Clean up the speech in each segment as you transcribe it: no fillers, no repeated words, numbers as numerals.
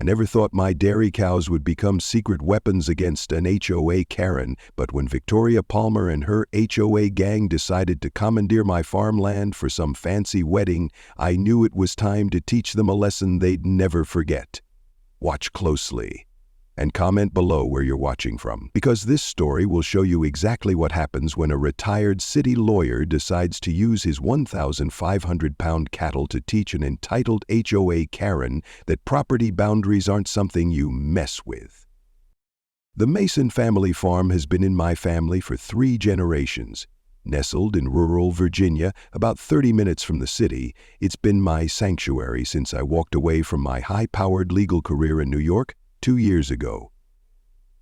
I never thought my dairy cows would become secret weapons against an HOA Karen, but when Victoria Palmer and her HOA gang decided to commandeer my farmland for some fancy wedding, I knew it was time to teach them a lesson they'd never forget. Watch closely. And comment below where you're watching from, because this story will show you exactly what happens when a retired city lawyer decides to use his 1,500-pound cattle to teach an entitled HOA Karen that property boundaries aren't something you mess with. The Mason family farm has been in my family for 3 generations. Nestled in rural Virginia, about 30 minutes from the city, it's been my sanctuary since I walked away from my high-powered legal career in New York 2 years ago.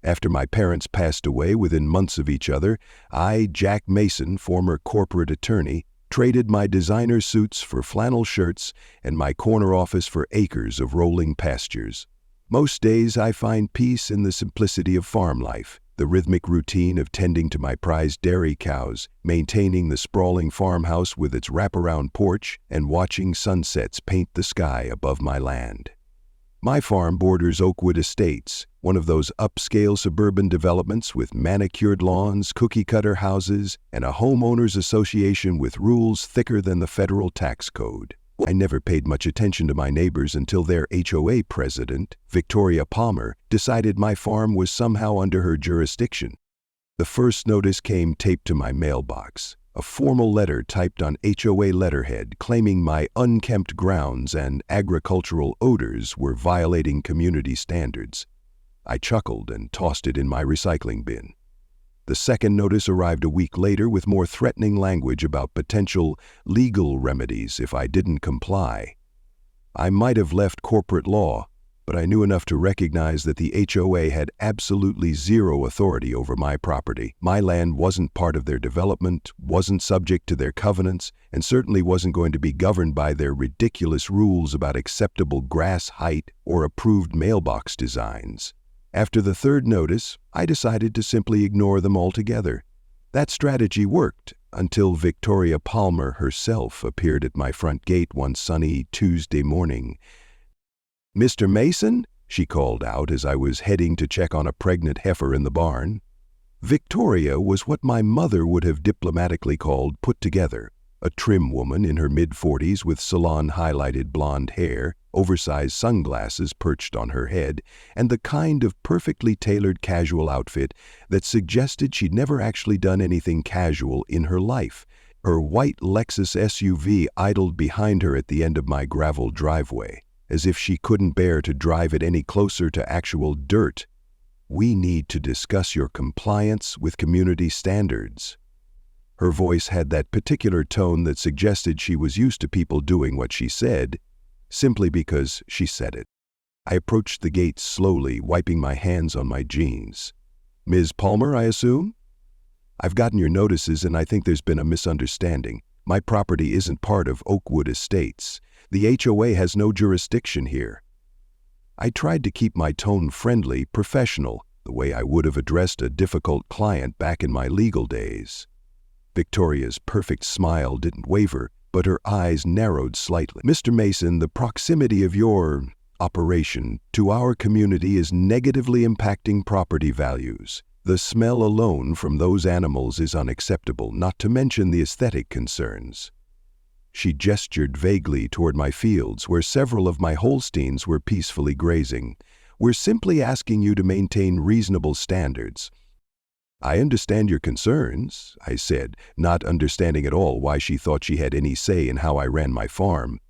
After my parents passed away within months of each other, I, Jack Mason, former corporate attorney, traded my designer suits for flannel shirts and my corner office for acres of rolling pastures. Most days I find peace in the simplicity of farm life, the rhythmic routine of tending to my prized dairy cows, maintaining the sprawling farmhouse with its wraparound porch, and watching sunsets paint the sky above my land. My farm borders Oakwood Estates, one of those upscale suburban developments with manicured lawns, cookie-cutter houses, and a homeowners association with rules thicker than the federal tax code. I never paid much attention to my neighbors until their HOA president, Victoria Palmer, decided my farm was somehow under her jurisdiction. The first notice came taped to my mailbox. A formal letter typed on HOA letterhead claiming my unkempt grounds and agricultural odors were violating community standards. I chuckled and tossed it in my recycling bin. The second notice arrived a week later with more threatening language about potential legal remedies if I didn't comply. I might have left corporate law, but I knew enough to recognize that the HOA had absolutely zero authority over my property. My land wasn't part of their development, wasn't subject to their covenants, and certainly wasn't going to be governed by their ridiculous rules about acceptable grass height or approved mailbox designs. After the third notice, I decided to simply ignore them altogether. That strategy worked until Victoria Palmer herself appeared at my front gate one sunny Tuesday morning. "Mr. Mason?" she called out as I was heading to check on a pregnant heifer in the barn. Victoria was what my mother would have diplomatically called put together, a trim woman in her mid-40s with salon-highlighted blonde hair, oversized sunglasses perched on her head, and the kind of perfectly tailored casual outfit that suggested she'd never actually done anything casual in her life. Her white Lexus SUV idled behind her at the end of my gravel driveway, as if she couldn't bear to drive it any closer to actual dirt. "We need to discuss your compliance with community standards." Her voice had that particular tone that suggested she was used to people doing what she said, simply because she said it. I approached the gate slowly, wiping my hands on my jeans. "Ms. Palmer, I assume?" "I've gotten your notices and I think there's been a misunderstanding. My property isn't part of Oakwood Estates. The HOA has no jurisdiction here." I tried to keep my tone friendly, professional, the way I would have addressed a difficult client back in my legal days. Victoria's perfect smile didn't waver, but her eyes narrowed slightly. "Mr. Mason, the proximity of your operation to our community is negatively impacting property values. The smell alone from those animals is unacceptable, not to mention the aesthetic concerns." She gestured vaguely toward my fields, where several of my Holsteins were peacefully grazing. "We're simply asking you to maintain reasonable standards." "I understand your concerns," I said, not understanding at all why she thought she had any say in how I ran my farm.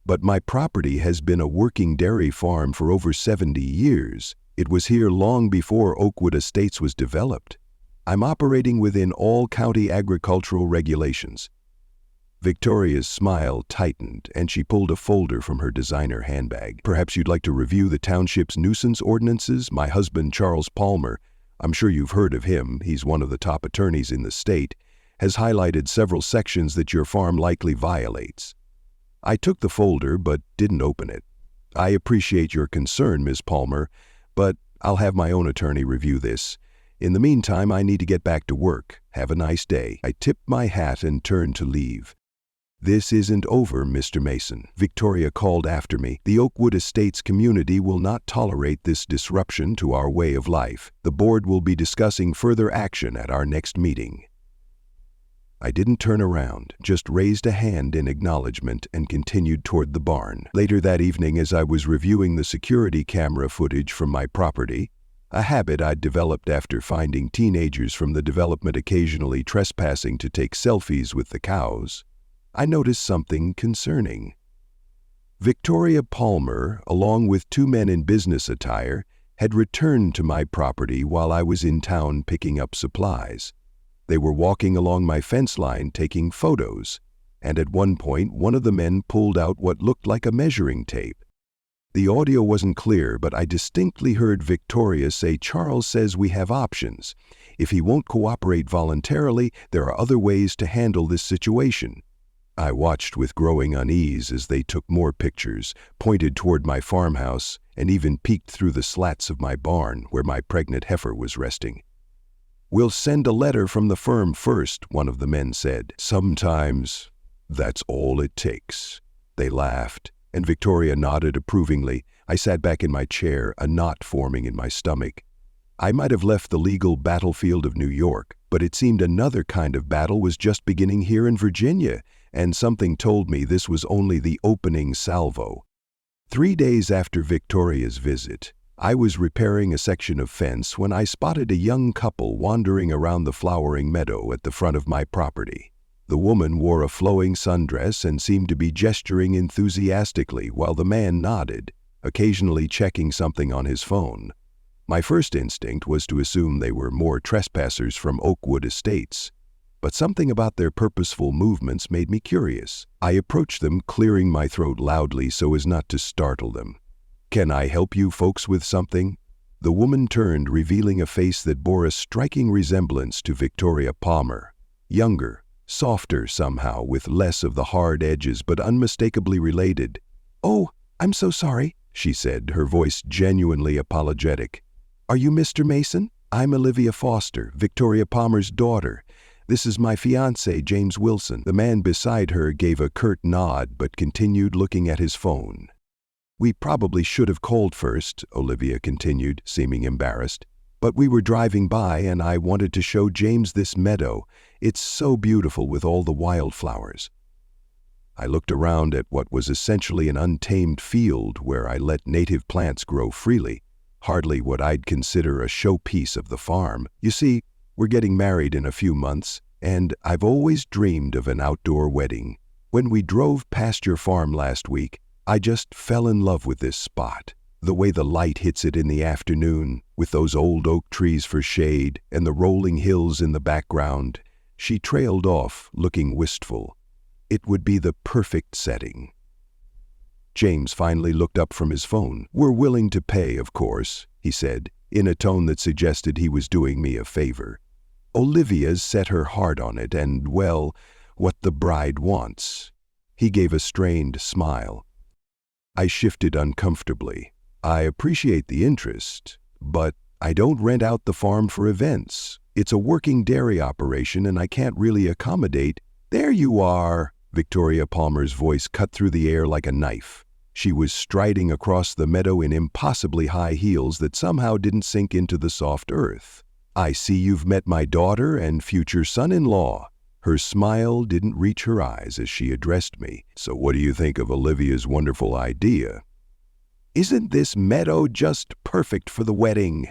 "But my property has been a working dairy farm for over 70 years. It was here long before Oakwood Estates was developed. I'm operating within all county agricultural regulations." Victoria's smile tightened, and she pulled a folder from her designer handbag. "Perhaps you'd like to review the township's nuisance ordinances? My husband, Charles Palmer, I'm sure you've heard of him, he's one of the top attorneys in the state, has highlighted several sections that your farm likely violates." I took the folder but didn't open it. "I appreciate your concern, Ms. Palmer, but I'll have my own attorney review this. In the meantime, I need to get back to work. Have a nice day." I tipped my hat and turned to leave. "This isn't over, Mr. Mason," Victoria called after me. "The Oakwood Estates community will not tolerate this disruption to our way of life. The board will be discussing further action at our next meeting." I didn't turn around, just raised a hand in acknowledgement and continued toward the barn. Later that evening, as I was reviewing the security camera footage from my property, a habit I'd developed after finding teenagers from the development occasionally trespassing to take selfies with the cows, I noticed something concerning. Victoria Palmer, along with two men in business attire, had returned to my property while I was in town picking up supplies. They were walking along my fence line taking photos, and at one point one of the men pulled out what looked like a measuring tape. The audio wasn't clear, but I distinctly heard Victoria say, "Charles says we have options. If he won't cooperate voluntarily, there are other ways to handle this situation." I watched with growing unease as they took more pictures, pointed toward my farmhouse, and even peeked through the slats of my barn where my pregnant heifer was resting. "We'll send a letter from the firm first," one of the men said. "Sometimes that's all it takes." They laughed, and Victoria nodded approvingly. I sat back in my chair, a knot forming in my stomach. I might have left the legal battlefield of New York, but it seemed another kind of battle was just beginning here in Virginia, and something told me this was only the opening salvo. 3 days after Victoria's visit, I was repairing a section of fence when I spotted a young couple wandering around the flowering meadow at the front of my property. The woman wore a flowing sundress and seemed to be gesturing enthusiastically while the man nodded, occasionally checking something on his phone. My first instinct was to assume they were more trespassers from Oakwood Estates, but something about their purposeful movements made me curious. I approached them, clearing my throat loudly so as not to startle them. "Can I help you folks with something?" The woman turned, revealing a face that bore a striking resemblance to Victoria Palmer. Younger, softer somehow, with less of the hard edges, but unmistakably related. "Oh, I'm so sorry," she said, her voice genuinely apologetic. "Are you Mr. Mason? I'm Olivia Foster, Victoria Palmer's daughter. This is my fiancé, James Wilson." The man beside her gave a curt nod but continued looking at his phone. "We probably should have called first," Olivia continued, seeming embarrassed. "But we were driving by and I wanted to show James this meadow. It's so beautiful with all the wildflowers." I looked around at what was essentially an untamed field where I let native plants grow freely, hardly what I'd consider a showpiece of the farm. "You see, we're getting married in a few months, and I've always dreamed of an outdoor wedding. When we drove past your farm last week, I just fell in love with this spot. The way the light hits it in the afternoon, with those old oak trees for shade and the rolling hills in the background." She trailed off, looking wistful. "It would be the perfect setting." James finally looked up from his phone. "We're willing to pay, of course," he said, in a tone that suggested he was doing me a favor. "Olivia's set her heart on it and, well, what the bride wants." He gave a strained smile. I shifted uncomfortably. "I appreciate the interest, but I don't rent out the farm for events. It's a working dairy operation and I can't really accommodate—" "There you are!" Victoria Palmer's voice cut through the air like a knife. She was striding across the meadow in impossibly high heels that somehow didn't sink into the soft earth. "I see you've met my daughter and future son-in-law." Her smile didn't reach her eyes as she addressed me. "So what do you think of Olivia's wonderful idea?" "Isn't this meadow just perfect for the wedding?"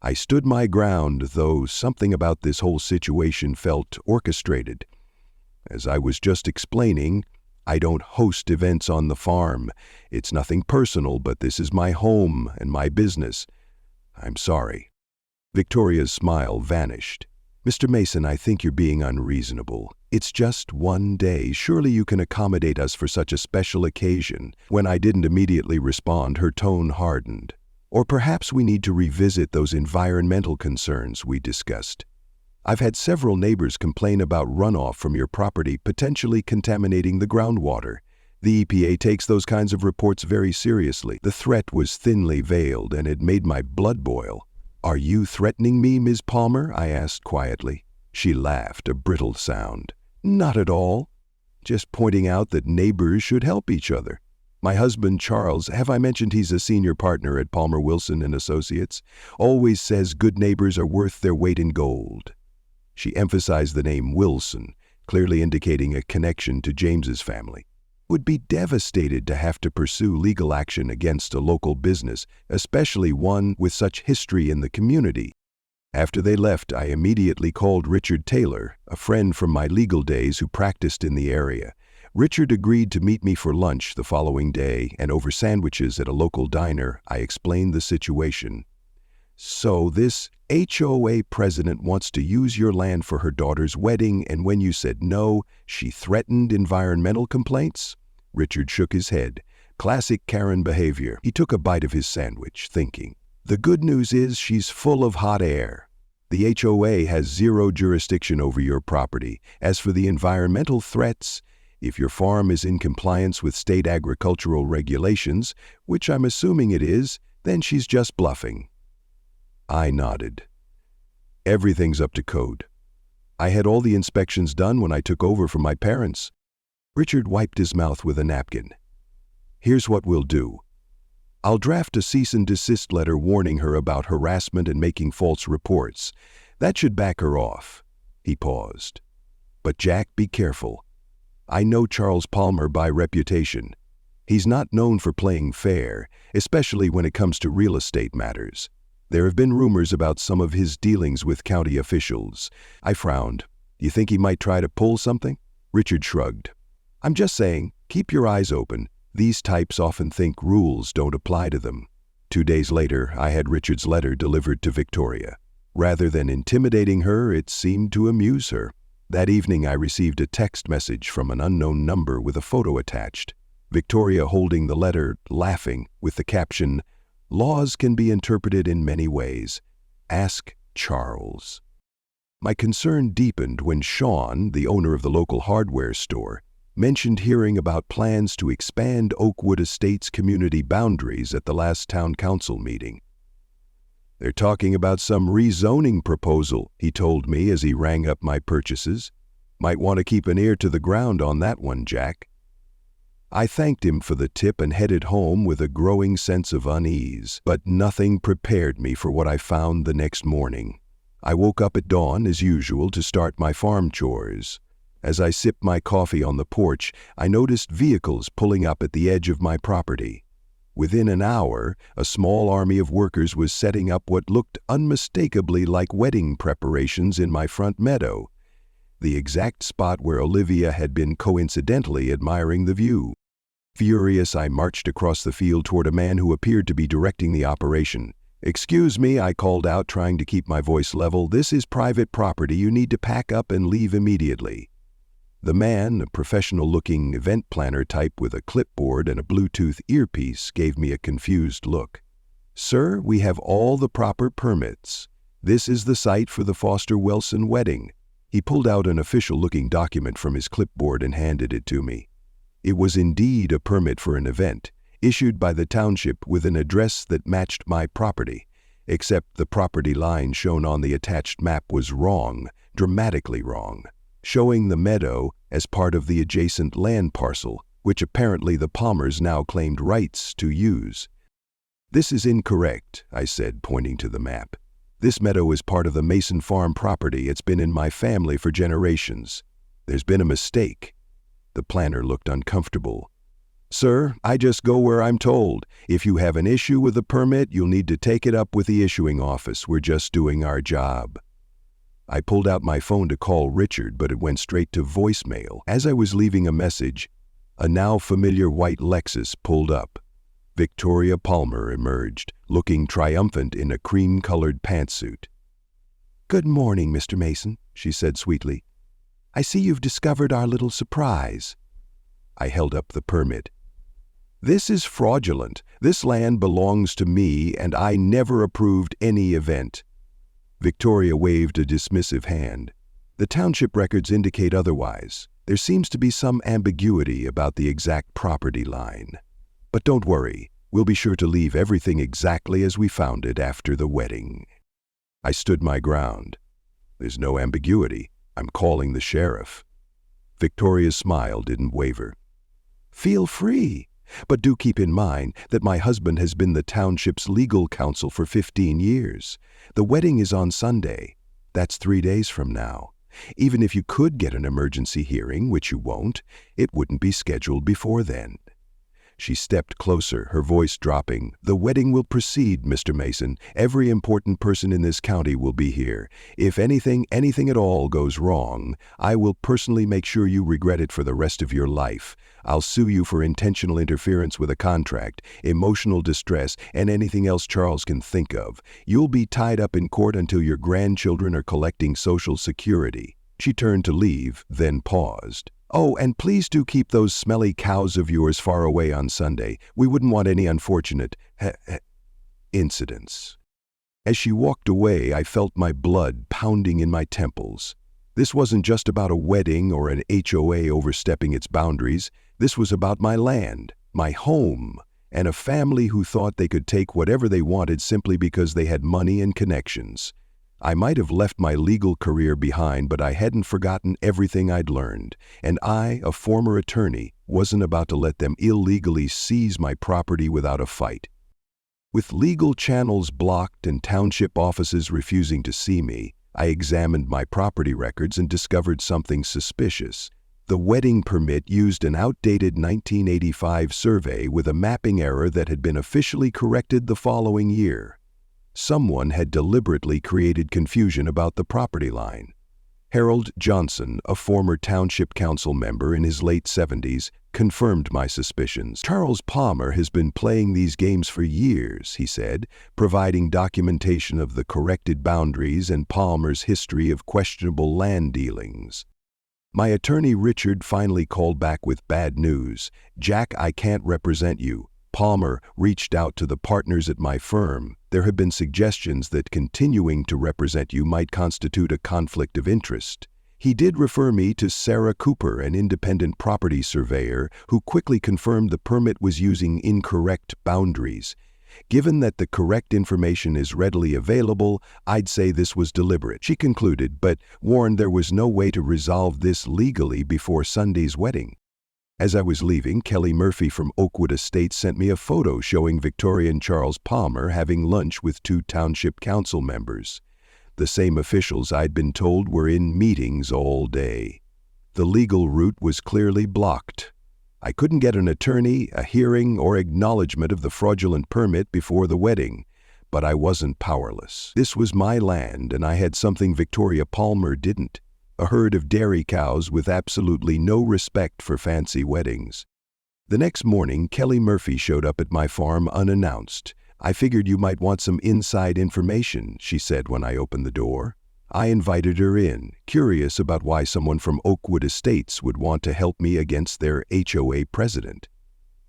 I stood my ground, though something about this whole situation felt orchestrated. As I was just explaining, I don't host events on the farm. It's nothing personal, but this is my home and my business. I'm sorry. Victoria's smile vanished. "Mr. Mason, I think you're being unreasonable. It's just one day. Surely you can accommodate us for such a special occasion." When I didn't immediately respond, her tone hardened. "Or perhaps we need to revisit those environmental concerns we discussed. I've had several neighbors complain about runoff from your property potentially contaminating the groundwater. The EPA takes those kinds of reports very seriously." The threat was thinly veiled, and it made my blood boil. "Are you threatening me, Ms. Palmer?" I asked quietly. She laughed, a brittle sound. "Not at all." Just pointing out that neighbors should help each other. My husband, Charles, have I mentioned he's a senior partner at Palmer Wilson and Associates, always says good neighbors are worth their weight in gold. She emphasized the name Wilson, clearly indicating a connection to James's family. Would be devastated to have to pursue legal action against a local business, especially one with such history in the community. After they left, I immediately called Richard Taylor, a friend from my legal days who practiced in the area. Richard agreed to meet me for lunch the following day, and over sandwiches at a local diner, I explained the situation. So this HOA president wants to use your land for her daughter's wedding, and when you said no, she threatened environmental complaints? Richard shook his head. Classic Karen behavior. He took a bite of his sandwich, thinking. The good news is she's full of hot air. The HOA has zero jurisdiction over your property. As for the environmental threats, if your farm is in compliance with state agricultural regulations, which I'm assuming it is, then she's just bluffing. I nodded. Everything's up to code. I had all the inspections done when I took over from my parents. Richard wiped his mouth with a napkin. Here's what we'll do. I'll draft a cease and desist letter warning her about harassment and making false reports. That should back her off. He paused. But Jack, be careful. I know Charles Palmer by reputation. He's not known for playing fair, especially when it comes to real estate matters. There have been rumors about some of his dealings with county officials. I frowned. You think he might try to pull something? Richard shrugged. I'm just saying, keep your eyes open. These types often think rules don't apply to them. 2 days later, I had Richard's letter delivered to Victoria. Rather than intimidating her, it seemed to amuse her. That evening, I received a text message from an unknown number with a photo attached. Victoria holding the letter, laughing, with the caption, "Laws can be interpreted in many ways. Ask Charles." My concern deepened when Sean, the owner of the local hardware store, mentioned hearing about plans to expand Oakwood Estates community boundaries at the last town council meeting. They're talking about some rezoning proposal, he told me as he rang up my purchases. Might want to keep an ear to the ground on that one, Jack. I thanked him for the tip and headed home with a growing sense of unease, but nothing prepared me for what I found the next morning. I woke up at dawn as usual to start my farm chores. As I sipped my coffee on the porch, I noticed vehicles pulling up at the edge of my property. Within an hour, a small army of workers was setting up what looked unmistakably like wedding preparations in my front meadow, the exact spot where Olivia had been coincidentally admiring the view. Furious, I marched across the field toward a man who appeared to be directing the operation. "Excuse me," I called out, trying to keep my voice level. "This is private property. You need to pack up and leave immediately." The man, a professional-looking event planner type with a clipboard and a Bluetooth earpiece, gave me a confused look. "Sir, we have all the proper permits. This is the site for the Foster Wilson wedding." He pulled out an official-looking document from his clipboard and handed it to me. It was indeed a permit for an event, issued by the township with an address that matched my property, except the property line shown on the attached map was wrong, dramatically wrong, showing the meadow as part of the adjacent land parcel, which apparently the Palmers now claimed rights to use. "This is incorrect," I said, pointing to the map. "This meadow is part of the Mason Farm property. It's been in my family for generations. There's been a mistake." The planner looked uncomfortable. "Sir, I just go where I'm told. If you have an issue with the permit, you'll need to take it up with the issuing office. We're just doing our job." I pulled out my phone to call Richard, but it went straight to voicemail. As I was leaving a message, a now familiar white Lexus pulled up. Victoria Palmer emerged, looking triumphant in a cream-colored pantsuit. "Good morning, Mr. Mason," she said sweetly. "I see you've discovered our little surprise." I held up the permit. "This is fraudulent. This land belongs to me, and I never approved any event." Victoria waved a dismissive hand. "The township records indicate otherwise. There seems to be some ambiguity about the exact property line. But don't worry, we'll be sure to leave everything exactly as we found it after the wedding." I stood my ground. "There's no ambiguity. I'm calling the sheriff." Victoria's smile didn't waver. Feel free, but do keep in mind that my husband has been the township's legal counsel for 15 years. The wedding is on Sunday. That's 3 days from now. Even if you could get an emergency hearing, which you won't, it wouldn't be scheduled before then. She stepped closer, her voice dropping. The wedding will proceed, Mr. Mason. Every important person in this county will be here. If anything at all goes wrong, I will personally make sure you regret it for the rest of your life. I'll sue you for intentional interference with a contract, emotional distress, and anything else Charles can think of. You'll be tied up in court until your grandchildren are collecting Social Security. She turned to leave, then paused. Oh, and please do keep those smelly cows of yours far away on Sunday. We wouldn't want any unfortunate incidents. As she walked away, I felt my blood pounding in my temples. This wasn't just about a wedding or an HOA overstepping its boundaries. This was about my land, my home, and a family who thought they could take whatever they wanted simply because they had money and connections. I might have left my legal career behind, but I hadn't forgotten everything I'd learned, and I, a former attorney, wasn't about to let them illegally seize my property without a fight. With legal channels blocked and township offices refusing to see me, I examined my property records and discovered something suspicious. The wedding permit used an outdated 1985 survey with a mapping error that had been officially corrected the following year. Someone had deliberately created confusion about the property line. Harold Johnson, a former township council member in his late 70s, confirmed my suspicions. Charles Palmer has been playing these games for years, he said, providing documentation of the corrected boundaries and Palmer's history of questionable land dealings. My attorney Richard finally called back with bad news. Jack, I can't represent you. Palmer reached out to the partners at my firm. There have been suggestions that continuing to represent you might constitute a conflict of interest. He did refer me to Sarah Cooper, an independent property surveyor, who quickly confirmed the permit was using incorrect boundaries. Given that the correct information is readily available, I'd say this was deliberate, she concluded, but warned there was no way to resolve this legally before Sunday's wedding. As I was leaving, Kelly Murphy from Oakwood Estates sent me a photo showing Victoria and Charles Palmer having lunch with 2 township council members. The same officials I'd been told were in meetings all day. The legal route was clearly blocked. I couldn't get an attorney, a hearing, or acknowledgement of the fraudulent permit before the wedding, but I wasn't powerless. This was my land, and I had something Victoria Palmer didn't. A herd of dairy cows with absolutely no respect for fancy weddings. The next morning, Kelly Murphy showed up at my farm unannounced. I figured you might want some inside information, she said when I opened the door. I invited her in, curious about why someone from Oakwood Estates would want to help me against their HOA president.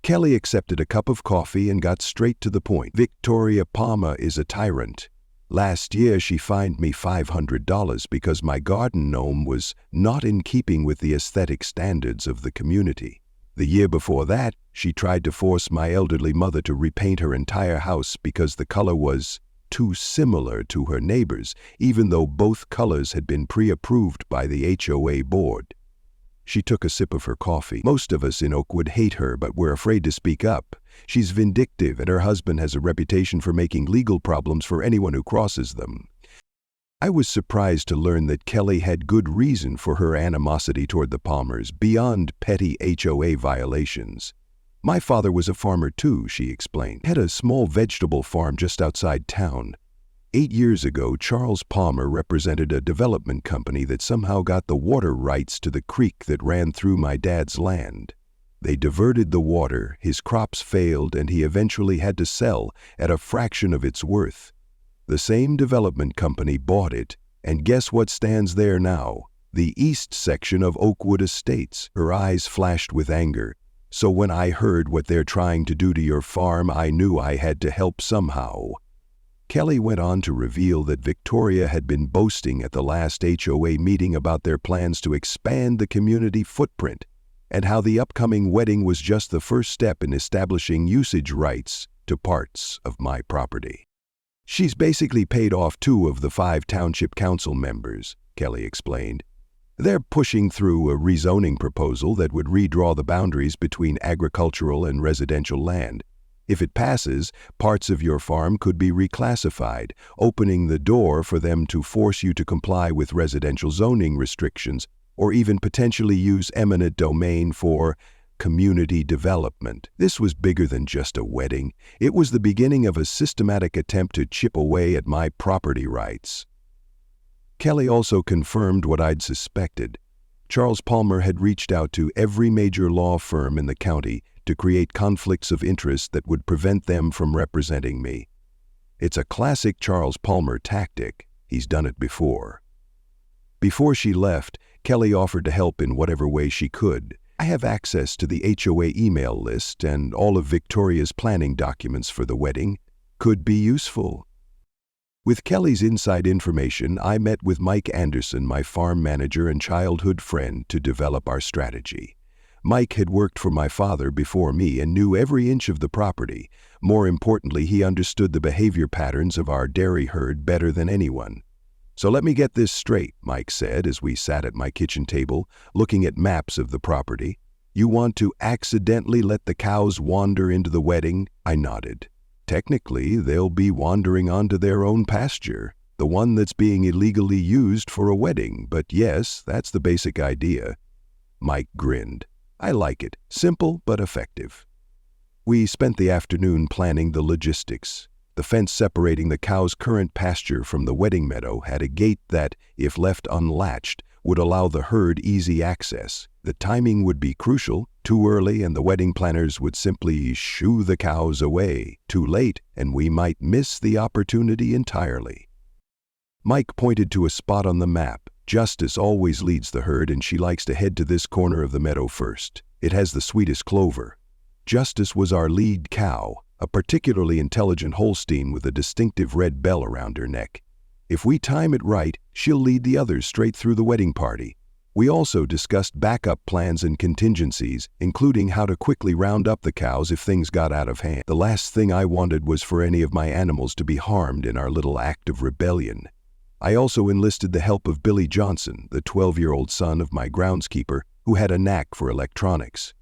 Kelly accepted a cup of coffee and got straight to the point. Victoria Palmer is a tyrant. Last year, she fined me $500 because my garden gnome was not in keeping with the aesthetic standards of the community. The year before that, she tried to force my elderly mother to repaint her entire house because the color was too similar to her neighbors, even though both colors had been pre-approved by the HOA board. She took a sip of her coffee. Most of us in Oakwood hate her, but we're afraid to speak up. She's vindictive, and her husband has a reputation for making legal problems for anyone who crosses them. I was surprised to learn that Kelly had good reason for her animosity toward the Palmers, beyond petty HOA violations. My father was a farmer too, she explained. Had a small vegetable farm just outside town. 8 years ago, Charles Palmer represented a development company that somehow got the water rights to the creek that ran through my dad's land. They diverted the water, his crops failed, and he eventually had to sell at a fraction of its worth. The same development company bought it, and guess what stands there now? The east section of Oakwood Estates. Her eyes flashed with anger. So when I heard what they're trying to do to your farm, I knew I had to help somehow. Kelly went on to reveal that Victoria had been boasting at the last HOA meeting about their plans to expand the community footprint, and how the upcoming wedding was just the first step in establishing usage rights to parts of my property. She's basically paid off 2 of the 5 township council members, Kelly explained. They're pushing through a rezoning proposal that would redraw the boundaries between agricultural and residential land. If it passes, parts of your farm could be reclassified, opening the door for them to force you to comply with residential zoning restrictions, or even potentially use eminent domain for community development. This was bigger than just a wedding. It was the beginning of a systematic attempt to chip away at my property rights. Kelly also confirmed what I'd suspected. Charles Palmer had reached out to every major law firm in the county to create conflicts of interest that would prevent them from representing me. It's a classic Charles Palmer tactic. He's done it before. Before she left, Kelly offered to help in whatever way she could. I have access to the HOA email list, and all of Victoria's planning documents for the wedding could be useful. With Kelly's inside information, I met with Mike Anderson, my farm manager and childhood friend, to develop our strategy. Mike had worked for my father before me and knew every inch of the property. More importantly, he understood the behavior patterns of our dairy herd better than anyone. "So let me get this straight," Mike said as we sat at my kitchen table, looking at maps of the property. "You want to accidentally let the cows wander into the wedding?" I nodded. "Technically, they'll be wandering onto their own pasture, the one that's being illegally used for a wedding, but yes, that's the basic idea." Mike grinned. "I like it. Simple but effective." We spent the afternoon planning the logistics. The fence separating the cow's current pasture from the wedding meadow had a gate that, if left unlatched, would allow the herd easy access. The timing would be crucial. Too early and the wedding planners would simply shoo the cows away. Too late and we might miss the opportunity entirely. Mike pointed to a spot on the map. "Justice always leads the herd, and she likes to head to this corner of the meadow first. It has the sweetest clover." Justice was our lead cow, a particularly intelligent Holstein with a distinctive red bell around her neck. If we time it right, she'll lead the others straight through the wedding party. We also discussed backup plans and contingencies, including how to quickly round up the cows if things got out of hand. The last thing I wanted was for any of my animals to be harmed in our little act of rebellion. I also enlisted the help of Billy Johnson, the 12-year-old son of my groundskeeper, who had a knack for electronics.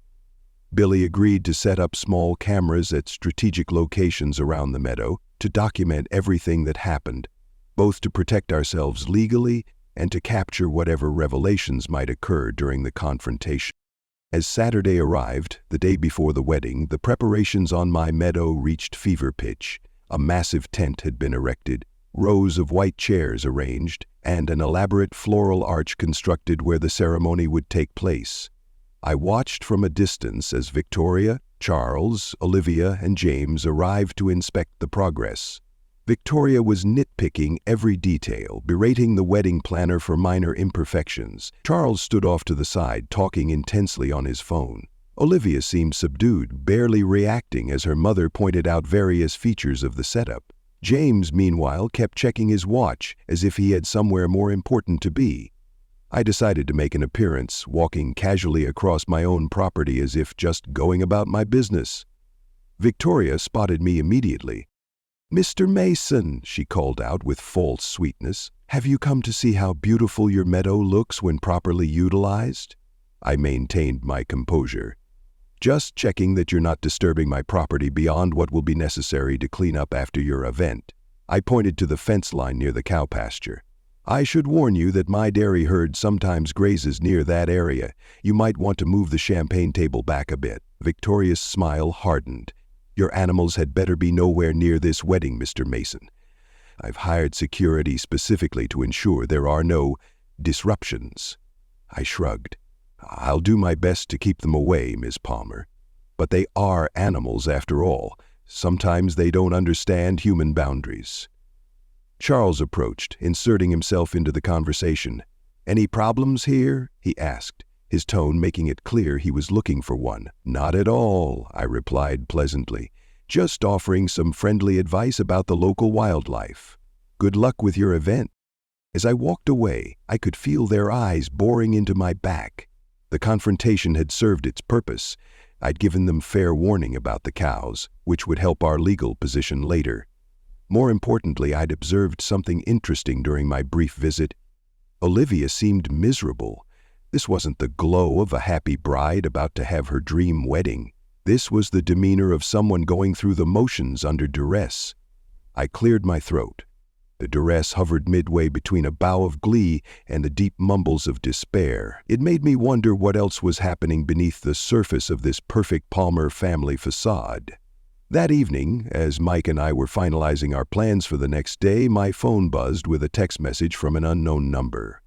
Billy agreed to set up small cameras at strategic locations around the meadow to document everything that happened, both to protect ourselves legally and to capture whatever revelations might occur during the confrontation. As Saturday arrived, the day before the wedding, the preparations on my meadow reached fever pitch. A massive tent had been erected, rows of white chairs arranged, and an elaborate floral arch constructed where the ceremony would take place. I watched from a distance as Victoria, Charles, Olivia, and James arrived to inspect the progress. Victoria was nitpicking every detail, berating the wedding planner for minor imperfections. Charles stood off to the side, talking intensely on his phone. Olivia seemed subdued, barely reacting as her mother pointed out various features of the setup. James, meanwhile, kept checking his watch as if he had somewhere more important to be. I decided to make an appearance, walking casually across my own property as if just going about my business. Victoria spotted me immediately. "Mr. Mason," she called out with false sweetness, "have you come to see how beautiful your meadow looks when properly utilized?" I maintained my composure. "Just checking that you're not disturbing my property beyond what will be necessary to clean up after your event." I pointed to the fence line near the cow pasture. "I should warn you that my dairy herd sometimes grazes near that area. You might want to move the champagne table back a bit." Victoria's smile hardened. "Your animals had better be nowhere near this wedding, Mr. Mason. I've hired security specifically to ensure there are no disruptions." I shrugged. "I'll do my best to keep them away, Miss Palmer. But they are animals after all. Sometimes they don't understand human boundaries." Charles approached, inserting himself into the conversation. "Any problems here?" he asked, his tone making it clear he was looking for one. "Not at all," I replied pleasantly. "Just offering some friendly advice about the local wildlife. Good luck with your event." As I walked away, I could feel their eyes boring into my back. The confrontation had served its purpose. I'd given them fair warning about the cows, which would help our legal position later. More importantly, I'd observed something interesting during my brief visit. Olivia seemed miserable. This wasn't the glow of a happy bride about to have her dream wedding. This was the demeanor of someone going through the motions under duress. I cleared my throat. The duress hovered midway between a bow of glee and the deep mumbles of despair. It made me wonder what else was happening beneath the surface of this perfect Palmer family facade. That evening, as Mike and I were finalizing our plans for the next day, my phone buzzed with a text message from an unknown number.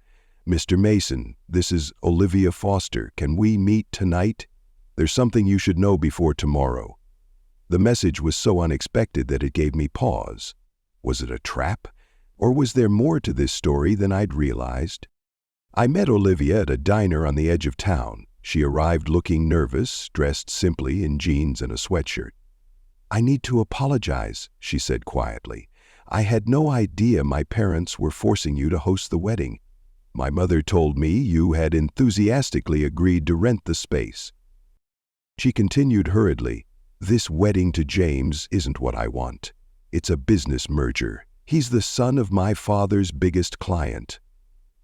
"Mr. Mason, this is Olivia Foster. Can we meet tonight? There's something you should know before tomorrow." The message was so unexpected that it gave me pause. Was it a trap? Or was there more to this story than I'd realized? I met Olivia at a diner on the edge of town. She arrived looking nervous, dressed simply in jeans and a sweatshirt. "I need to apologize," she said quietly. "I had no idea my parents were forcing you to host the wedding. My mother told me you had enthusiastically agreed to rent the space." She continued hurriedly, "This wedding to James isn't what I want. It's a business merger. He's the son of my father's biggest client.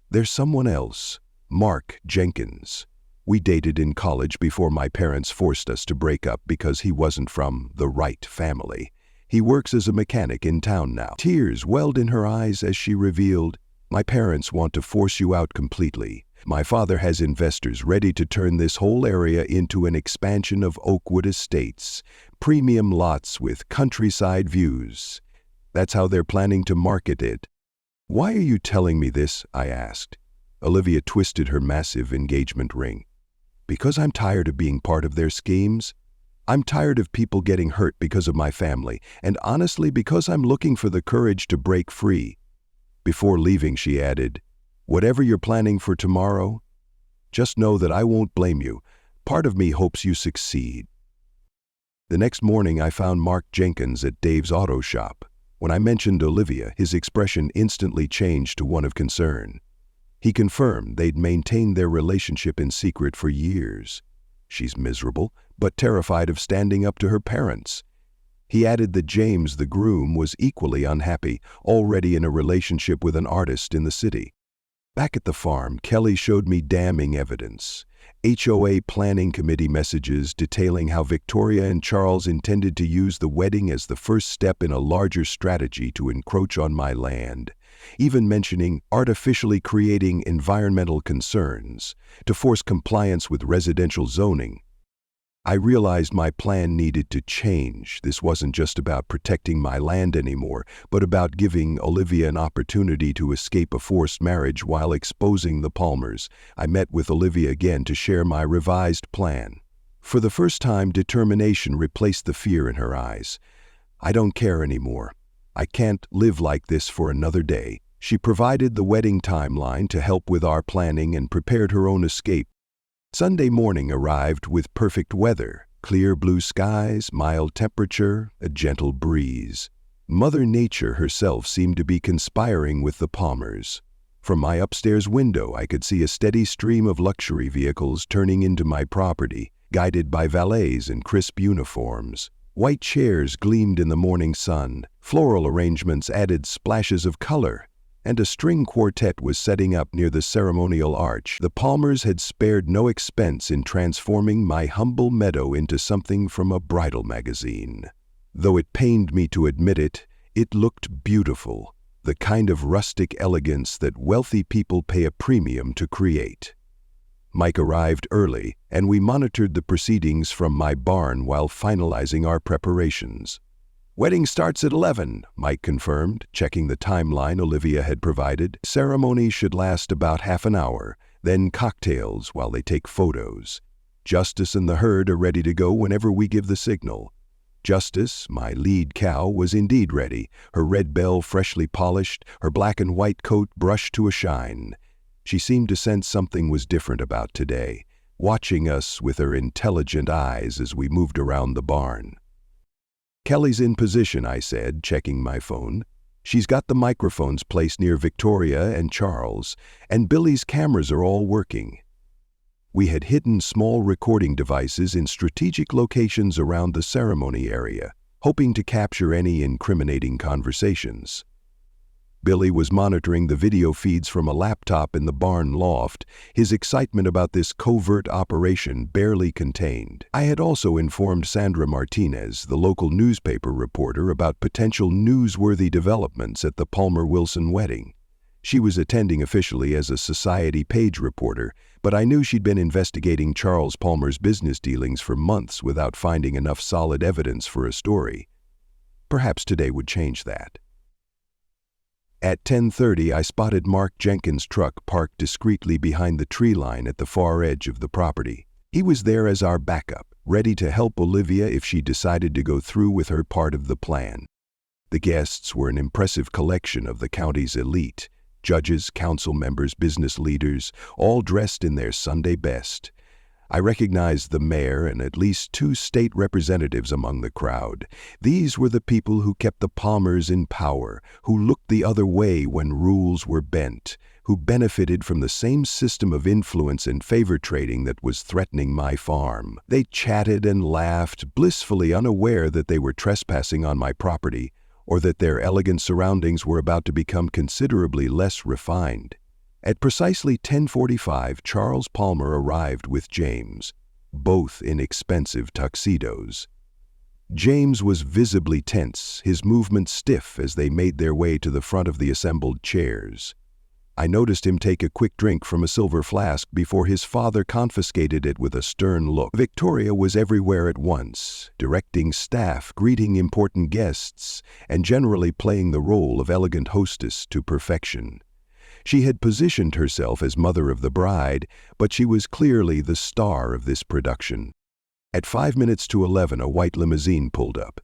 There's someone else, Mark Jenkins. We dated in college before my parents forced us to break up because he wasn't from the right family. He works as a mechanic in town now." Tears welled in her eyes as she revealed, "My parents want to force you out completely. My father has investors ready to turn this whole area into an expansion of Oakwood Estates, premium lots with countryside views. That's how they're planning to market it." "Why are you telling me this?" I asked. Olivia twisted her massive engagement ring. "Because I'm tired of being part of their schemes. I'm tired of people getting hurt because of my family, and honestly because I'm looking for the courage to break free." Before leaving, she added, "Whatever you're planning for tomorrow, just know that I won't blame you. Part of me hopes you succeed." The next morning, I found Mark Jenkins at Dave's auto shop. When I mentioned Olivia, his expression instantly changed to one of concern. He confirmed they'd maintained their relationship in secret for years. "She's miserable, but terrified of standing up to her parents." He added that James, the groom, was equally unhappy, already in a relationship with an artist in the city. Back at the farm, Kelly showed me damning evidence. HOA planning committee messages detailing how Victoria and Charles intended to use the wedding as the first step in a larger strategy to encroach on my land, even mentioning artificially creating environmental concerns to force compliance with residential zoning. I realized my plan needed to change. This wasn't just about protecting my land anymore, but about giving Olivia an opportunity to escape a forced marriage while exposing the Palmers. I met with Olivia again to share my revised plan. For the first time, determination replaced the fear in her eyes. "I don't care anymore. I can't live like this for another day." She provided the wedding timeline to help with our planning and prepared her own escape. Sunday morning arrived with perfect weather, clear blue skies, mild temperature, a gentle breeze. Mother Nature herself seemed to be conspiring with the Palmers. From my upstairs window, I could see a steady stream of luxury vehicles turning into my property, guided by valets in crisp uniforms. White chairs gleamed in the morning sun, floral arrangements added splashes of color, and a string quartet was setting up near the ceremonial arch. The Palmers had spared no expense in transforming my humble meadow into something from a bridal magazine. Though it pained me to admit it, it looked beautiful, the kind of rustic elegance that wealthy people pay a premium to create. Mike arrived early, and we monitored the proceedings from my barn while finalizing our preparations. "Wedding starts at 11, Mike confirmed, checking the timeline Olivia had provided. "Ceremony should last about half an hour, then cocktails while they take photos. Justice and the herd are ready to go whenever we give the signal." Justice, my lead cow, was indeed ready, her red bell freshly polished, her black and white coat brushed to a shine. She seemed to sense something was different about today, watching us with her intelligent eyes as we moved around the barn. "Kelly's in position," I said, checking my phone. "She's got the microphones placed near Victoria and Charles, and Billy's cameras are all working." We had hidden small recording devices in strategic locations around the ceremony area, hoping to capture any incriminating conversations. Billy was monitoring the video feeds from a laptop in the barn loft, his excitement about this covert operation barely contained. I had also informed Sandra Martinez, the local newspaper reporter, about potential newsworthy developments at the Palmer-Wilson wedding. She was attending officially as a Society page reporter, but I knew she'd been investigating Charles Palmer's business dealings for months without finding enough solid evidence for a story. Perhaps today would change that. At 10:30, I spotted Mark Jenkins' truck parked discreetly behind the tree line at the far edge of the property. He was there as our backup, ready to help Olivia if she decided to go through with her part of the plan. The guests were an impressive collection of the county's elite: judges, council members, business leaders, all dressed in their Sunday best. I recognized the mayor and at least 2 state representatives among the crowd. These were the people who kept the Palmers in power, who looked the other way when rules were bent, who benefited from the same system of influence and favor trading that was threatening my farm. They chatted and laughed, blissfully unaware that they were trespassing on my property, or that their elegant surroundings were about to become considerably less refined. At precisely 10:45, Charles Palmer arrived with James, both in expensive tuxedos. James was visibly tense, his movements stiff as they made their way to the front of the assembled chairs. I noticed him take a quick drink from a silver flask before his father confiscated it with a stern look. Victoria was everywhere at once, directing staff, greeting important guests, and generally playing the role of elegant hostess to perfection. She had positioned herself as mother of the bride, but she was clearly the star of this production. At 11:05, a white limousine pulled up.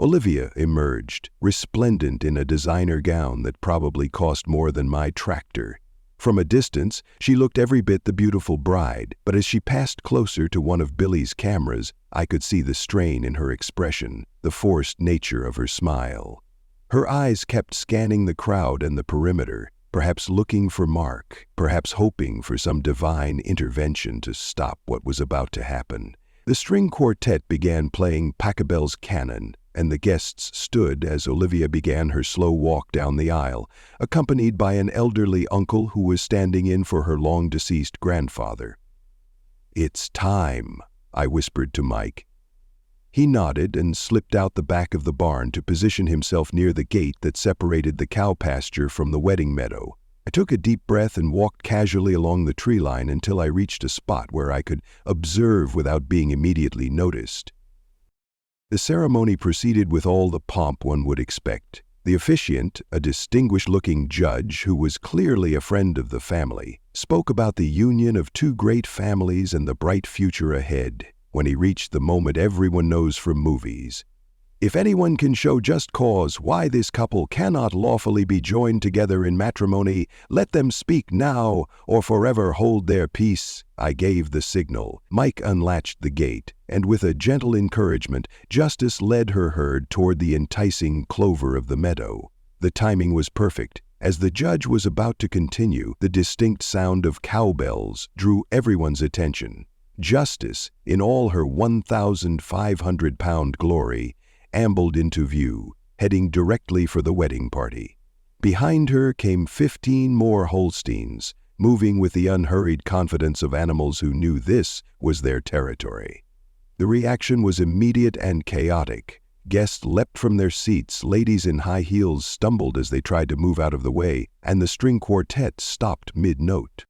Olivia emerged, resplendent in a designer gown that probably cost more than my tractor. From a distance, she looked every bit the beautiful bride, but as she passed closer to one of Billy's cameras, I could see the strain in her expression, the forced nature of her smile. Her eyes kept scanning the crowd and the perimeter, perhaps looking for Mark, perhaps hoping for some divine intervention to stop what was about to happen. The string quartet began playing Pachelbel's Canon, and the guests stood as Olivia began her slow walk down the aisle, accompanied by an elderly uncle who was standing in for her long-deceased grandfather. "It's time," I whispered to Mike. He nodded and slipped out the back of the barn to position himself near the gate that separated the cow pasture from the wedding meadow. I took a deep breath and walked casually along the tree line until I reached a spot where I could observe without being immediately noticed. The ceremony proceeded with all the pomp one would expect. The officiant, a distinguished-looking judge who was clearly a friend of the family, spoke about the union of 2 great families and the bright future ahead. When he reached the moment everyone knows from movies, "If anyone can show just cause why this couple cannot lawfully be joined together in matrimony, let them speak now or forever hold their peace," I gave the signal. Mike unlatched the gate, and with a gentle encouragement, Justice led her herd toward the enticing clover of the meadow. The timing was perfect. As the judge was about to continue, the distinct sound of cowbells drew everyone's attention. Justice, in all her 1,500-pound glory, ambled into view, heading directly for the wedding party. Behind her came 15 more Holsteins, moving with the unhurried confidence of animals who knew this was their territory. The reaction was immediate and chaotic. Guests leapt from their seats, ladies in high heels stumbled as they tried to move out of the way, and the string quartet stopped mid-note.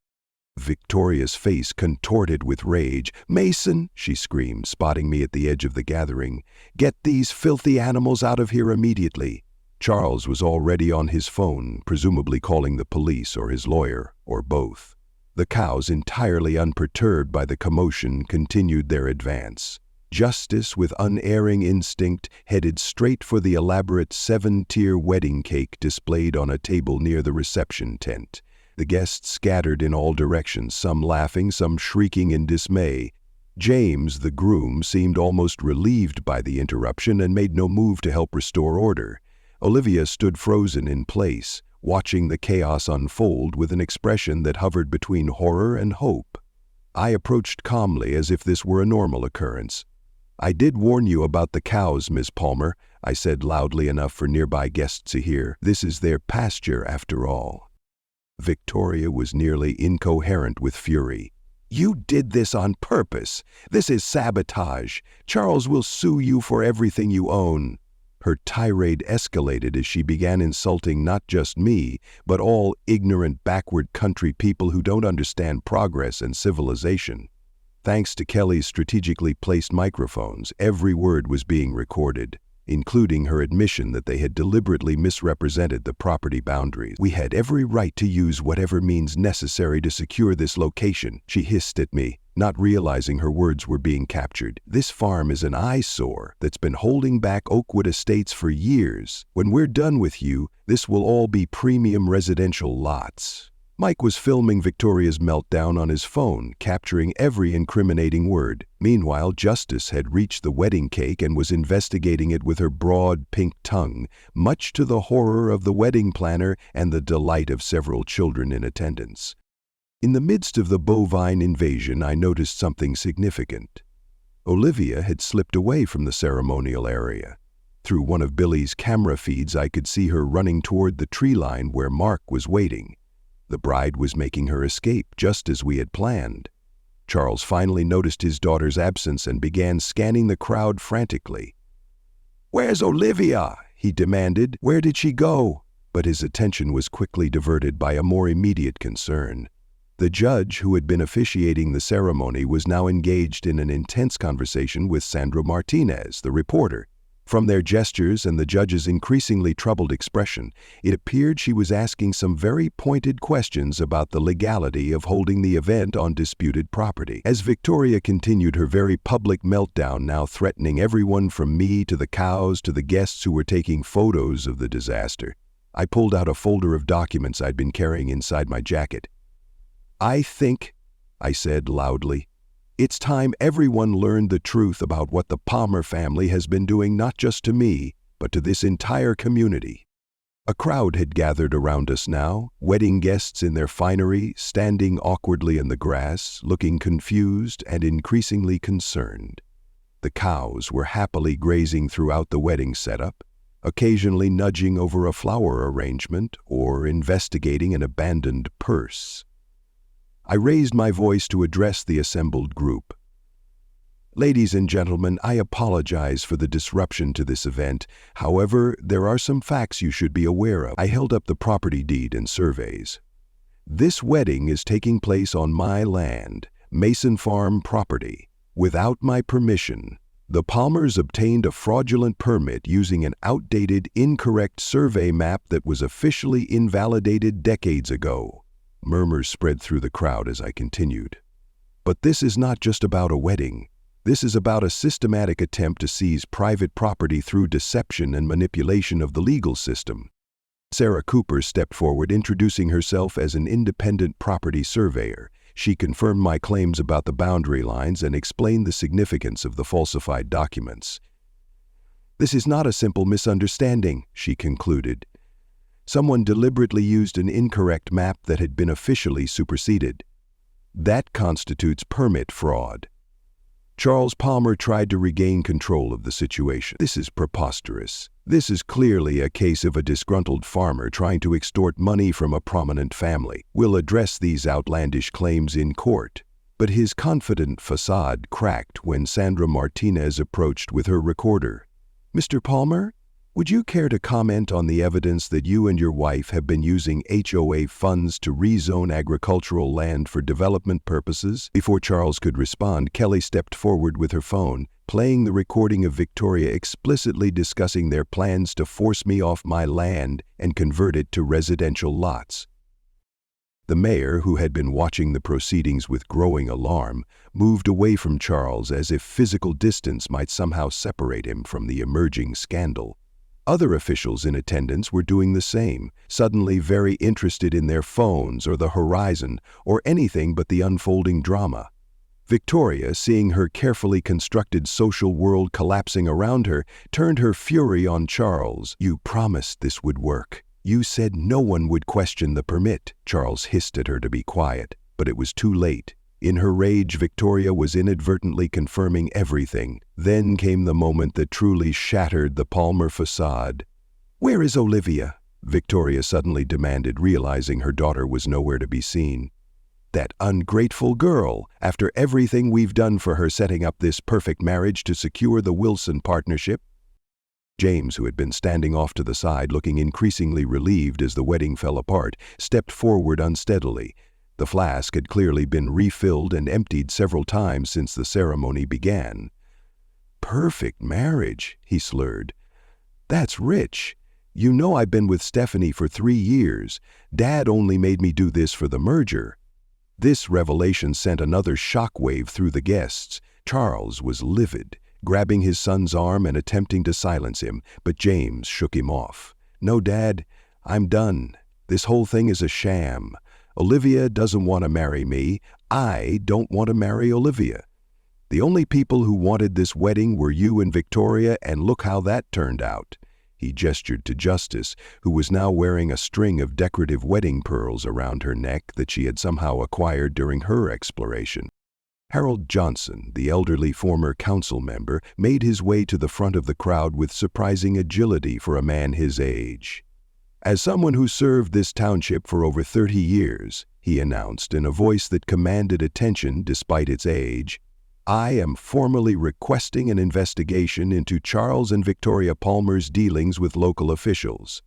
Victoria's face contorted with rage. "Mason," she screamed, spotting me at the edge of the gathering, "get these filthy animals out of here immediately." Charles was already on his phone, presumably calling the police or his lawyer, or both. The cows, entirely unperturbed by the commotion, continued their advance. Justice, with unerring instinct, headed straight for the elaborate 7-tier wedding cake displayed on a table near the reception tent. The guests scattered in all directions, some laughing, some shrieking in dismay. James, the groom, seemed almost relieved by the interruption and made no move to help restore order. Olivia stood frozen in place, watching the chaos unfold with an expression that hovered between horror and hope. I approached calmly as if this were a normal occurrence. "I did warn you about the cows, Miss Palmer. I said loudly enough for nearby guests to hear. "This is their pasture, after all." Victoria was nearly incoherent with fury. "You did this on purpose. This is sabotage. Charles will sue you for everything you own." Her tirade escalated as she began insulting not just me, but all ignorant backward country people who don't understand progress and civilization. Thanks to Kelly's strategically placed microphones, every word was being recorded, including her admission that they had deliberately misrepresented the property boundaries. "We had every right to use whatever means necessary to secure this location," she hissed at me, not realizing her words were being captured. "This farm is an eyesore that's been holding back Oakwood Estates for years. When we're done with you, this will all be premium residential lots." Mike was filming Victoria's meltdown on his phone, capturing every incriminating word. Meanwhile, Justice had reached the wedding cake and was investigating it with her broad, pink tongue, much to the horror of the wedding planner and the delight of several children in attendance. In the midst of the bovine invasion, I noticed something significant. Olivia had slipped away from the ceremonial area. Through one of Billy's camera feeds, I could see her running toward the tree line where Mark was waiting. The bride was making her escape, just as we had planned. Charles finally noticed his daughter's absence and began scanning the crowd frantically. "Where's Olivia?" he demanded. "Where did she go?" But his attention was quickly diverted by a more immediate concern. The judge, who had been officiating the ceremony, was now engaged in an intense conversation with Sandra Martinez, the reporter. From their gestures and the judge's increasingly troubled expression, it appeared she was asking some very pointed questions about the legality of holding the event on disputed property. As Victoria continued her very public meltdown, now threatening everyone from me to the cows to the guests who were taking photos of the disaster, I pulled out a folder of documents I'd been carrying inside my jacket. "I think," I said loudly, "it's time everyone learned the truth about what the Palmer family has been doing not just to me, but to this entire community." A crowd had gathered around us now, wedding guests in their finery, standing awkwardly in the grass, looking confused and increasingly concerned. The cows were happily grazing throughout the wedding setup, occasionally nudging over a flower arrangement or investigating an abandoned purse. I raised my voice to address the assembled group. "Ladies and gentlemen, I apologize for the disruption to this event. However, there are some facts you should be aware of." I held up the property deed and surveys. "This wedding is taking place on my land, Mason Farm property, without my permission. The Palmers obtained a fraudulent permit using an outdated, incorrect survey map that was officially invalidated decades ago." Murmurs spread through the crowd as I continued. "But this is not just about a wedding. This is about a systematic attempt to seize private property through deception and manipulation of the legal system." Sarah Cooper stepped forward, introducing herself as an independent property surveyor. She confirmed my claims about the boundary lines and explained the significance of the falsified documents. "This is not a simple misunderstanding," she concluded. "Someone deliberately used an incorrect map that had been officially superseded. That constitutes permit fraud. Charles Palmer tried to regain control of the situation. This is preposterous. This is clearly a case of a disgruntled farmer trying to extort money from a prominent family. We'll address these outlandish claims in court." But his confident facade cracked when Sandra Martinez approached with her recorder. "Mr. Palmer, would you care to comment on the evidence that you and your wife have been using HOA funds to rezone agricultural land for development purposes?" Before Charles could respond, Kelly stepped forward with her phone, playing the recording of Victoria explicitly discussing their plans to force me off my land and convert it to residential lots. The mayor, who had been watching the proceedings with growing alarm, moved away from Charles as if physical distance might somehow separate him from the emerging scandal. Other officials in attendance were doing the same, suddenly very interested in their phones or the horizon or anything but the unfolding drama. Victoria, seeing her carefully constructed social world collapsing around her, turned her fury on Charles. "You promised this would work. You said no one would question the permit." Charles hissed at her to be quiet, but it was too late. In her rage, Victoria was inadvertently confirming everything. Then came the moment that truly shattered the Palmer facade. "Where is Olivia?" Victoria suddenly demanded, realizing her daughter was nowhere to be seen. "That ungrateful girl, after everything we've done for her, setting up this perfect marriage to secure the Wilson partnership." James, who had been standing off to the side, looking increasingly relieved as the wedding fell apart, stepped forward unsteadily. The flask had clearly been refilled and emptied several times since the ceremony began. "Perfect marriage," he slurred. "That's rich. You know I've been with Stephanie for 3 years. Dad only made me do this for the merger." This revelation sent another shockwave through the guests. Charles was livid, grabbing his son's arm and attempting to silence him, but James shook him off. "No, Dad, I'm done. This whole thing is a sham. Olivia doesn't want to marry me. I don't want to marry Olivia. The only people who wanted this wedding were you and Victoria, and look how that turned out." He gestured to Justice, who was now wearing a string of decorative wedding pearls around her neck that she had somehow acquired during her exploration. Harold Johnson, the elderly former council member, made his way to the front of the crowd with surprising agility for a man his age. "As someone who served this township for over 30 years, he announced in a voice that commanded attention despite its age, "I am formally requesting an investigation into Charles and Victoria Palmer's dealings with local officials.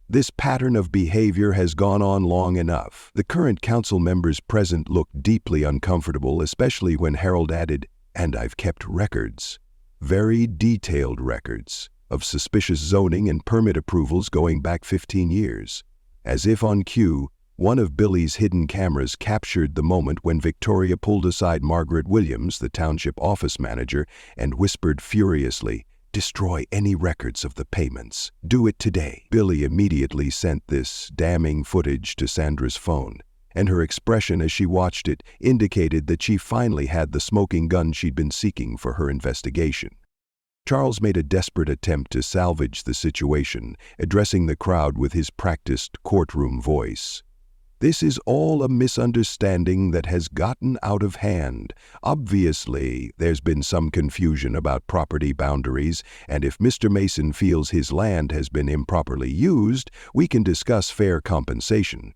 This pattern of behavior has gone on long enough." The current council members present looked deeply uncomfortable, especially when Harold added, "And I've kept records, very detailed records, of suspicious zoning and permit approvals going back 15 years. As if on cue, one of Billy's hidden cameras captured the moment when Victoria pulled aside Margaret Williams, the township office manager, and whispered furiously, "Destroy any records of the payments. Do it today." Billy immediately sent this damning footage to Sandra's phone, and her expression as she watched it indicated that she finally had the smoking gun she'd been seeking for her investigation. Charles made a desperate attempt to salvage the situation, addressing the crowd with his practiced courtroom voice. "This is all a misunderstanding that has gotten out of hand. Obviously, there's been some confusion about property boundaries, and if Mr. Mason feels his land has been improperly used, we can discuss fair compensation."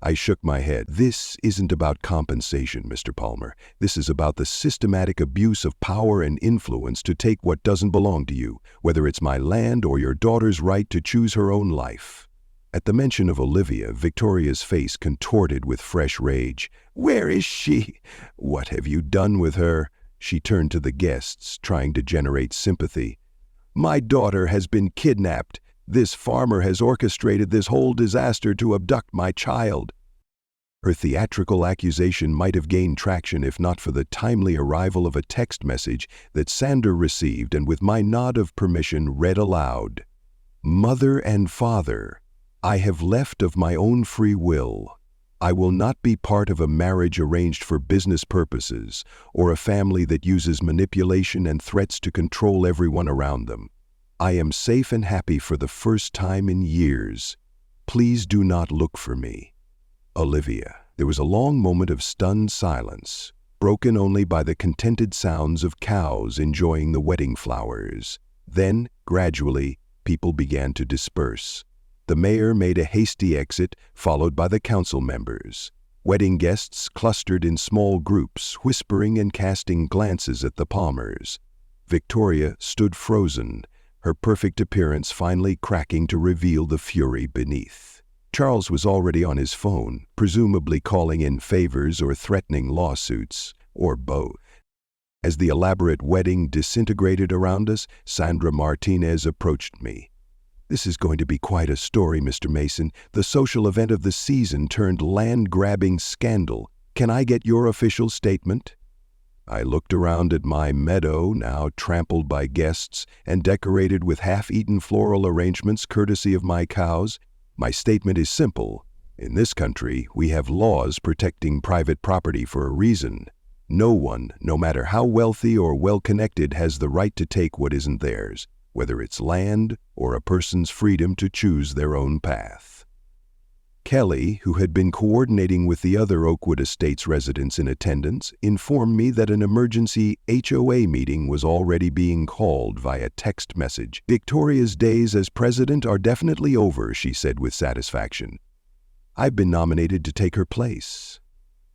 I shook my head. "This isn't about compensation, Mr. Palmer. This is about the systematic abuse of power and influence to take what doesn't belong to you, whether it's my land or your daughter's right to choose her own life." At the mention of Olivia, Victoria's face contorted with fresh rage. "Where is she? What have you done with her?" She turned to the guests, trying to generate sympathy. "My daughter has been kidnapped. This farmer has orchestrated this whole disaster to abduct my child." Her theatrical accusation might have gained traction if not for the timely arrival of a text message that Sandra received and with my nod of permission read aloud. "Mother and father, I have left of my own free will. I will not be part of a marriage arranged for business purposes or a family that uses manipulation and threats to control everyone around them. I am safe and happy for the first time in years. Please do not look for me. Olivia." There was a long moment of stunned silence, broken only by the contented sounds of cows enjoying the wedding flowers. Then, gradually, people began to disperse. The mayor made a hasty exit, followed by the council members. Wedding guests clustered in small groups, whispering and casting glances at the Palmers. Victoria stood frozen, her perfect appearance finally cracking to reveal the fury beneath. Charles was already on his phone, presumably calling in favors or threatening lawsuits, or both. As the elaborate wedding disintegrated around us, Sandra Martinez approached me. "This is going to be quite a story, Mr. Mason. The social event of the season turned land-grabbing scandal. Can I get your official statement?" I looked around at my meadow, now trampled by guests and decorated with half-eaten floral arrangements courtesy of my cows. My statement is simple. In this country, we have laws protecting private property for a reason. No one, no matter how wealthy or well-connected, has the right to take what isn't theirs, whether it's land or a person's freedom to choose their own path. Kelly, who had been coordinating with the other Oakwood Estates residents in attendance, informed me that an emergency HOA meeting was already being called via text message. "Victoria's days as president are definitely over," she said with satisfaction. "I've been nominated to take her place."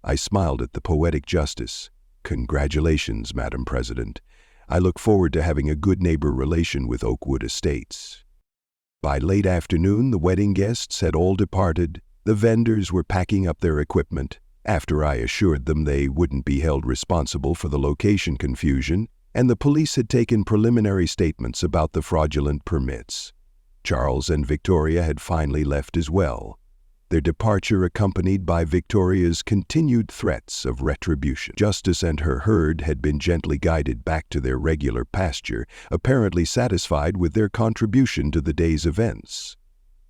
I smiled at the poetic justice. "Congratulations, Madam President. I look forward to having a good neighbor relation with Oakwood Estates." By late afternoon, the wedding guests had all departed. The vendors were packing up their equipment, after I assured them they wouldn't be held responsible for the location confusion, and the police had taken preliminary statements about the fraudulent permits. Charles and Victoria had finally left as well, their departure accompanied by Victoria's continued threats of retribution. Justice and her herd had been gently guided back to their regular pasture, apparently satisfied with their contribution to the day's events.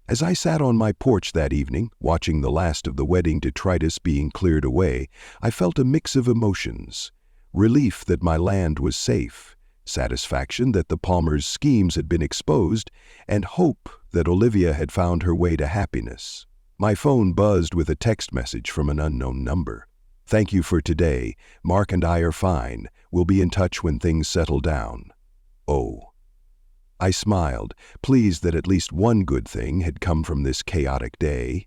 As I sat on my porch that evening, watching the last of the wedding detritus being cleared away, I felt a mix of emotions: relief that my land was safe, satisfaction that the Palmers' schemes had been exposed, and hope that Olivia had found her way to happiness. My phone buzzed with a text message from an unknown number. "Thank you for today. Mark and I are fine. We'll be in touch when things settle down." Oh. I smiled, pleased that at least one good thing had come from this chaotic day.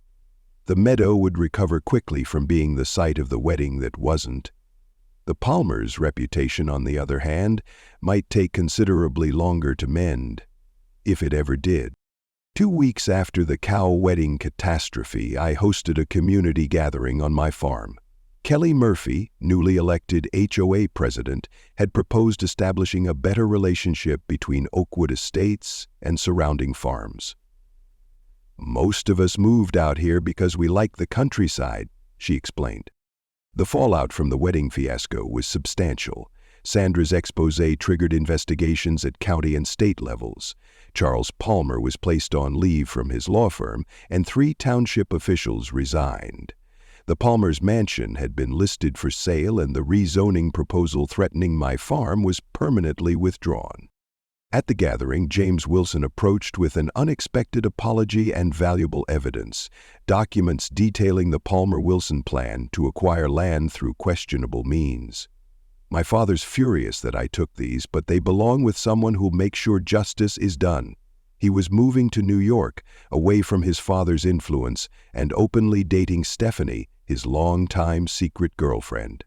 The meadow would recover quickly from being the site of the wedding that wasn't. The Palmers' reputation, on the other hand, might take considerably longer to mend, if it ever did. 2 weeks after the cow wedding catastrophe, I hosted a community gathering on my farm. Kelly Murphy, newly elected HOA president, had proposed establishing a better relationship between Oakwood Estates and surrounding farms. "Most of us moved out here because we like the countryside," she explained. The fallout from the wedding fiasco was substantial. Sandra's exposé triggered investigations at county and state levels. Charles Palmer was placed on leave from his law firm, and 3 township officials resigned. The Palmers' mansion had been listed for sale, and the rezoning proposal threatening my farm was permanently withdrawn. At the gathering, James Wilson approached with an unexpected apology and valuable evidence, documents detailing the Palmer-Wilson plan to acquire land through questionable means. My father's furious that I took these, but they belong with someone who'll make sure justice is done. He was moving to New York, away from his father's influence, and openly dating Stephanie, his longtime secret girlfriend.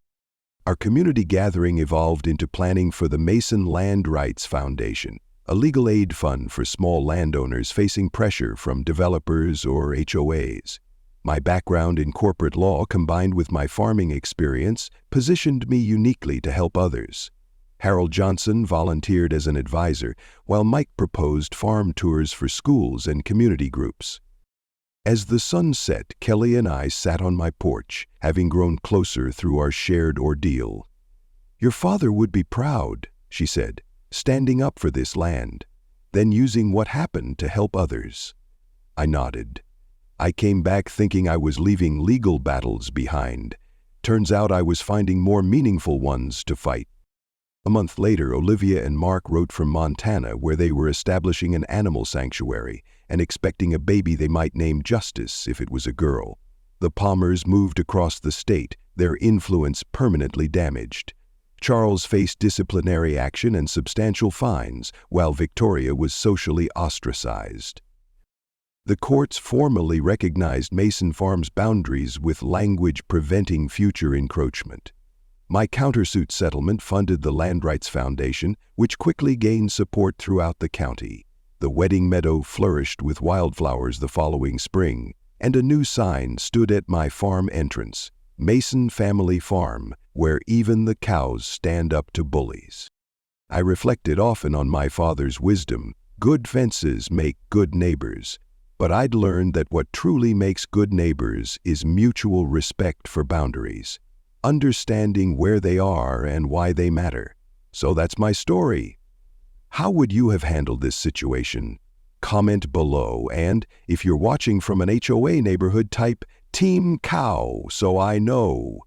Our community gathering evolved into planning for the Mason Land Rights Foundation, a legal aid fund for small landowners facing pressure from developers or HOAs. My background in corporate law combined with my farming experience positioned me uniquely to help others. Harold Johnson volunteered as an advisor, while Mike proposed farm tours for schools and community groups. As the sun set, Kelly and I sat on my porch, having grown closer through our shared ordeal. "Your father would be proud," she said, "standing up for this land, then using what happened to help others." I nodded. I came back thinking I was leaving legal battles behind. Turns out I was finding more meaningful ones to fight. A month later, Olivia and Mark wrote from Montana, where they were establishing an animal sanctuary and expecting a baby they might name Justice if it was a girl. The Palmers moved across the state, their influence permanently damaged. Charles faced disciplinary action and substantial fines, while Victoria was socially ostracized. The courts formally recognized Mason Farms' boundaries with language preventing future encroachment. My countersuit settlement funded the Land Rights Foundation, which quickly gained support throughout the county. The wedding meadow flourished with wildflowers the following spring, and a new sign stood at my farm entrance: Mason Family Farm, where even the cows stand up to bullies. I reflected often on my father's wisdom: good fences make good neighbors. But I'd learned that what truly makes good neighbors is mutual respect for boundaries, understanding where they are and why they matter. So that's my story. How would you have handled this situation? Comment below, and if you're watching from an HOA neighborhood, type Team Cow so I know.